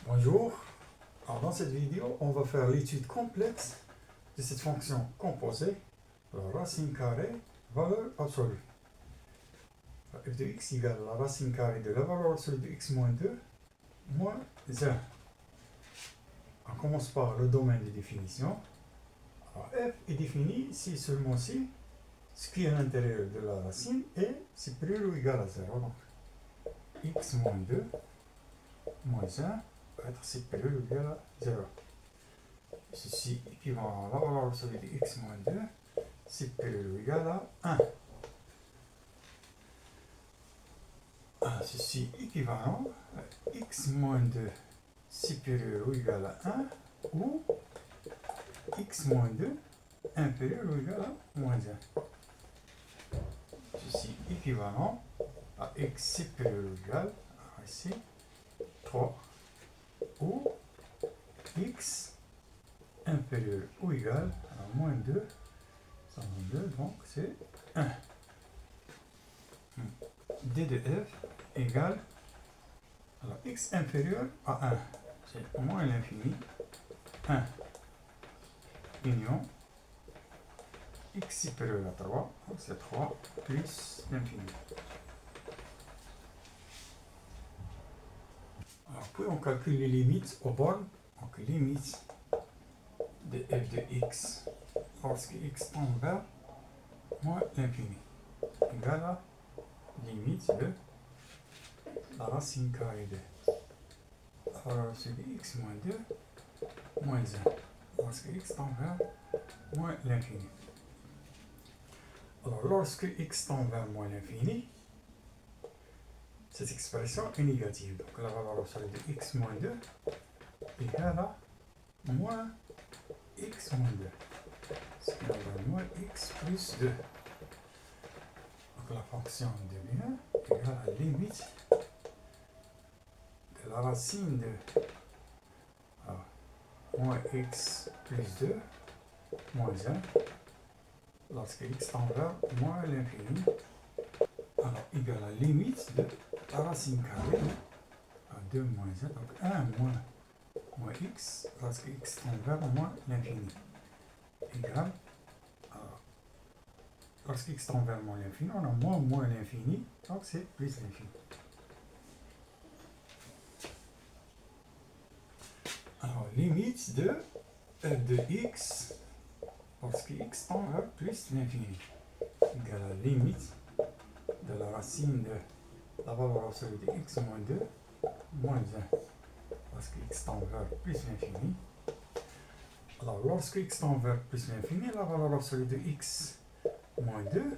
Bonjour, alors dans cette vidéo, on va faire l'étude complexe de cette fonction composée, la racine carrée, valeur absolue. F de x égale la racine carrée de la valeur absolue de x moins 2 moins 1. On commence par le domaine de définition. Alors f est défini si seulement si ce qui est à l'intérieur de la racine est supérieur ou égal à 0. Donc x moins 2 moins 1 va être supérieur ou égal à 0. Ceci équivalent à la valeur absolue de x moins 2 supérieur ou égal à 1. Ceci équivalent à x moins 2 supérieur ou égal à 1 ou x moins 2 inférieur ou égal à moins 1. Ceci équivalent à x supérieur ou égal à ici 3 ou x inférieur ou égal à moins 2, ça moins 2, donc c'est 1. d de f égale alors x inférieur à 1, c'est moins l'infini, 1 union x supérieur à 3, donc c'est 3 plus l'infini. Alors puis on calcule les limites aux bornes, donc limite de f de x lorsque x tend vers moins l'infini égale à limite de la racine carrée de la valeur absolue de x moins 2 moins 1 lorsque x tend vers moins l'infini. Alors lorsque x tend vers moins l'infini, cette expression est négative. Donc la valeur absolue de x moins 2 égale à moins x moins 2. Ce qui donne moins x plus 2. Donc la fonction devient égale à la limite de la racine de moins x plus 2 moins 1 lorsque x tend vers moins l'infini. Alors égale à la limite de la racine carrée à 2 moins 1, donc 1 moins x lorsque x tend vers moins l'infini égale lorsque x tend vers moins l'infini, on a moins l'infini, donc c'est plus l'infini. Alors limite de f de x lorsque x tend vers plus l'infini égale à la limite de la racine de la valeur absolue de x moins 2 moins 1 lorsque x tend vers plus l'infini. Alors lorsque x tend vers plus l'infini, la valeur absolue de x moins 2,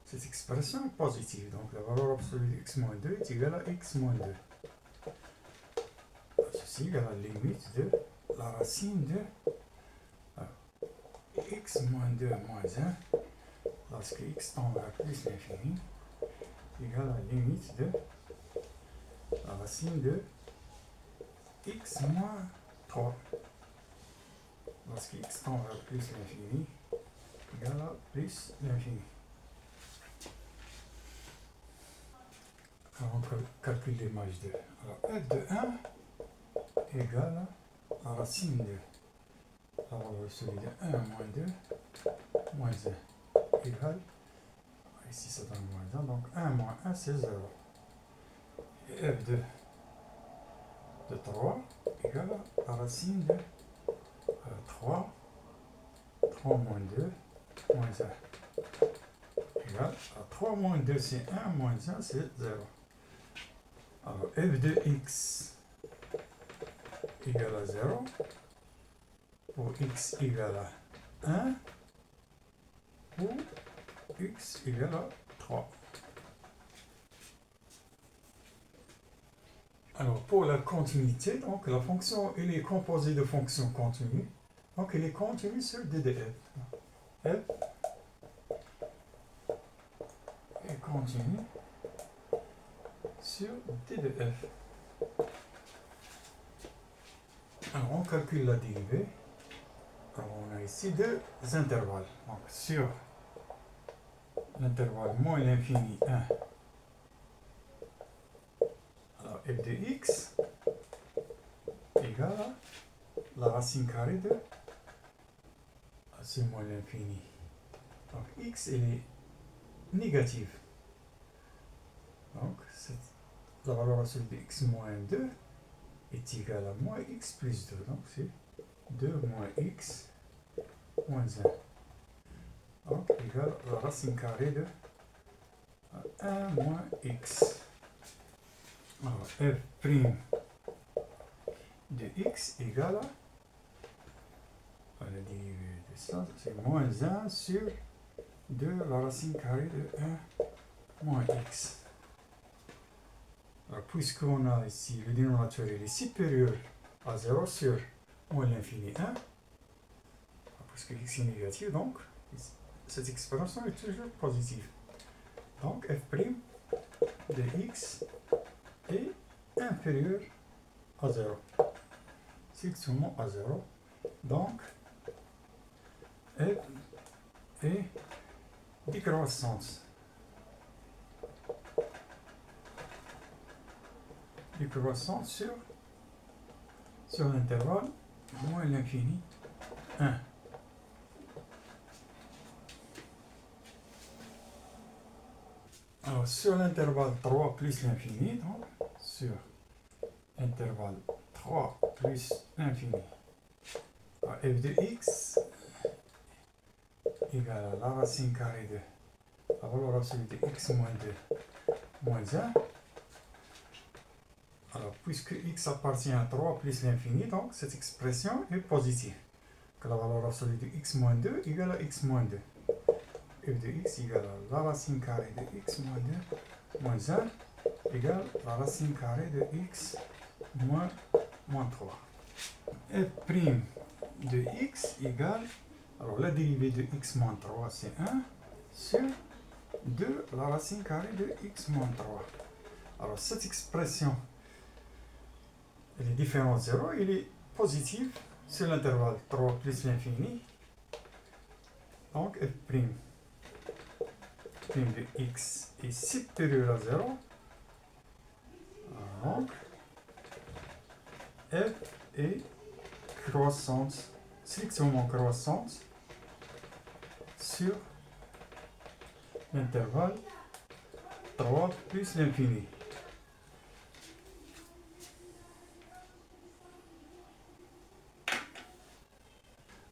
cette expression est positive. Donc la valeur absolue de x moins 2 est égale à x moins 2. Ceci égale à la limite de la racine de x moins 2 moins 1 lorsque x tend vers plus l'infini égale à la limite de la racine de x moins 3 lorsque x tend vers plus l'infini égale à plus l'infini. Alors on calcule l'image de alors f de 1 égale à la racine de la valeur absolue de 1 moins 2 moins 1 égale, ici ça donne moins 1, donc 1 moins 1 c'est 0. Et f de 3 égale à la racine de 3 moins 2 moins 1 égale à 3 moins 2 c'est 1 moins 1 c'est 0. Alors f de x égale à 0 pour x égale à 1 ou x égale à 3. Alors pour la continuité, donc la fonction elle est composée de fonctions continues. Donc elle est continue sur d de f. F est continue sur d de f. Alors on calcule la dérivée. Alors on a ici deux intervalles. Donc sur l'intervalle moins l'infini 1, alors f de x la racine carrée de c'est moins l'infini. Donc x elle est négative. Donc la valeur absolue de x moins 2 est égale à moins x plus 2. Donc c'est 2 moins x moins 1. Donc égale la racine carrée de 1 moins x. Alors f' de x égale à la dérivée de ça, c'est moins 1 sur 2 la racine carrée de 1 moins x. Alors, puisqu'on a ici le dénominateur il est supérieur à 0 sur moins l'infini 1, puisque x est négatif, donc cette expression est toujours positive. Donc f' de x est inférieur à 0. Strictement à 0. Donc f est décroissance. Décroissance sur l'intervalle moins l'infini 1. Alors sur l'intervalle 3 plus l'infini, donc sur intervalle 3 plus l'infini, f de x égale à la racine carrée de la valeur absolue de x moins 2 moins 1. Alors, puisque x appartient à 3 plus l'infini, donc cette expression est positive. Que la valeur absolue de x moins 2 égale à x moins 2. f de x égale à la racine carrée de x moins 2 moins 1 égale la racine carrée de x moins 3. f' de x égale, alors la dérivée de x moins 3 c'est 1 sur 2 la racine carrée de x moins 3. Alors cette expression elle est différente de 0, elle est positive sur l'intervalle 3 plus l'infini. Donc f' de x est supérieur à 0. Donc f est croissante, strictement croissante sur l'intervalle 3 plus l'infini.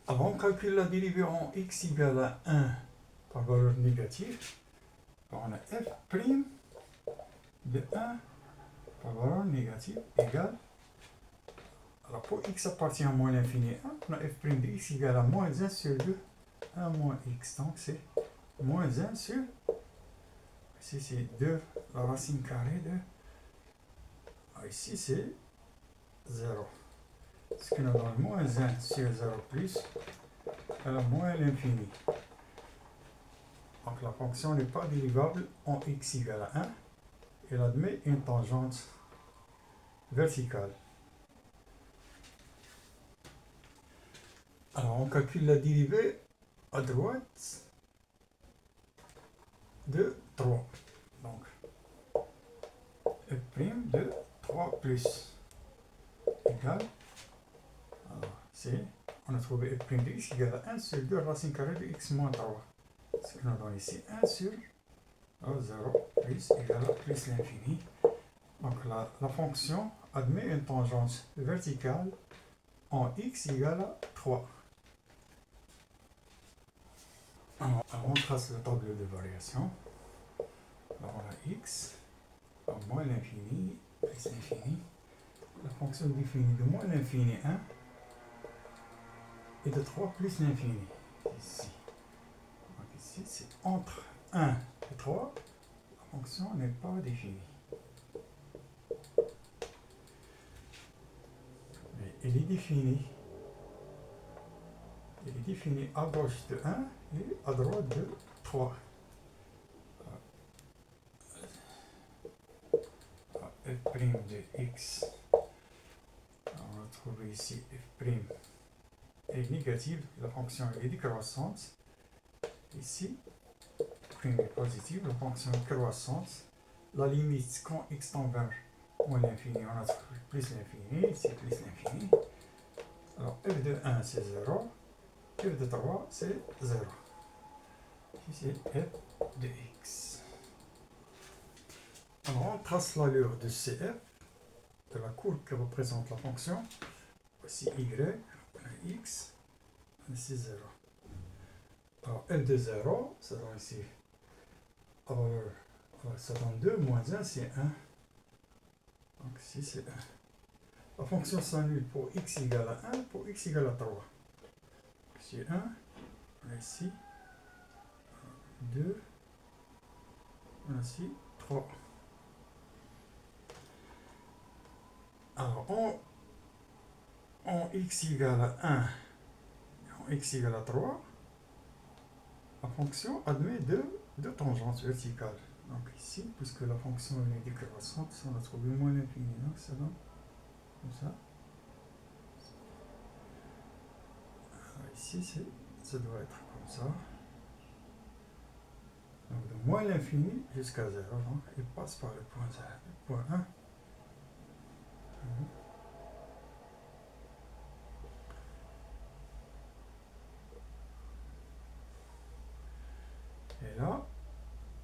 Alors on calcule la dérivée en x égale à 1 par valeur négative. On a f' de 1 par valeur négative égale, alors pour x appartient à moins l'infini 1, on a f' de x égale à moins 1 sur 2, 1 moins x. Donc c'est moins 1 sur, ici c'est 2 la racine carrée de, ici c'est 0. Ce qui nous donne moins 1 sur 0 plus à la moins l'infini. Donc la fonction n'est pas dérivable en x égale à 1. Elle admet une tangente verticale. Alors on calcule la dérivée à droite de 3. Donc f' de 3 plus égale, on a trouvé f' de x égale à 1 sur 2 racine carrée de x moins 3. Ce qui nous donne ici 1 sur 0 plus égale à plus l'infini. Donc la fonction admet une tangente verticale en x égale à 3. Alors on trace le tableau de variation. Alors on a x à moins l'infini plus l'infini. La fonction définie de moins l'infini 1 et de 3 plus l'infini. Ici. Donc ici c'est entre 1 et 3. La fonction n'est pas définie. Mais elle est définie. Elle est définie à gauche de 1 et à droite de 3. F' de x, on va trouver ici f' est négative, la fonction est décroissante. Ici, f' est positive, la fonction est croissante. La limite, quand x tend vers moins l'infini, on a trouvé plus l'infini, ici plus l'infini. Alors f de 1 c'est 0, f de 3 c'est 0. Ici c'est f de x. Alors on trace l'allure de CF, de la courbe qui représente la fonction. Voici y, x, ici 0. Alors f de 0, ça donne ici, ça donne 2, moins 1 c'est 1. Donc ici c'est 1. La fonction s'annule pour x égale à 1, pour x égale à 3. Ici 1, ici 2, ici 3. Alors en x égale à 1 et en x égale à 3, la fonction admet deux tangentes verticales. Donc ici, puisque la fonction est décroissante, on a trouvé moins l'infini, donc ça donne comme ça. Alors ici, ça doit être comme ça. Donc de moins l'infini jusqu'à 0, donc il passe par le point 0, le point 1. Et là,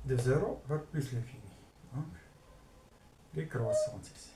de 0 vers plus l'infini. Donc, décroissante ici.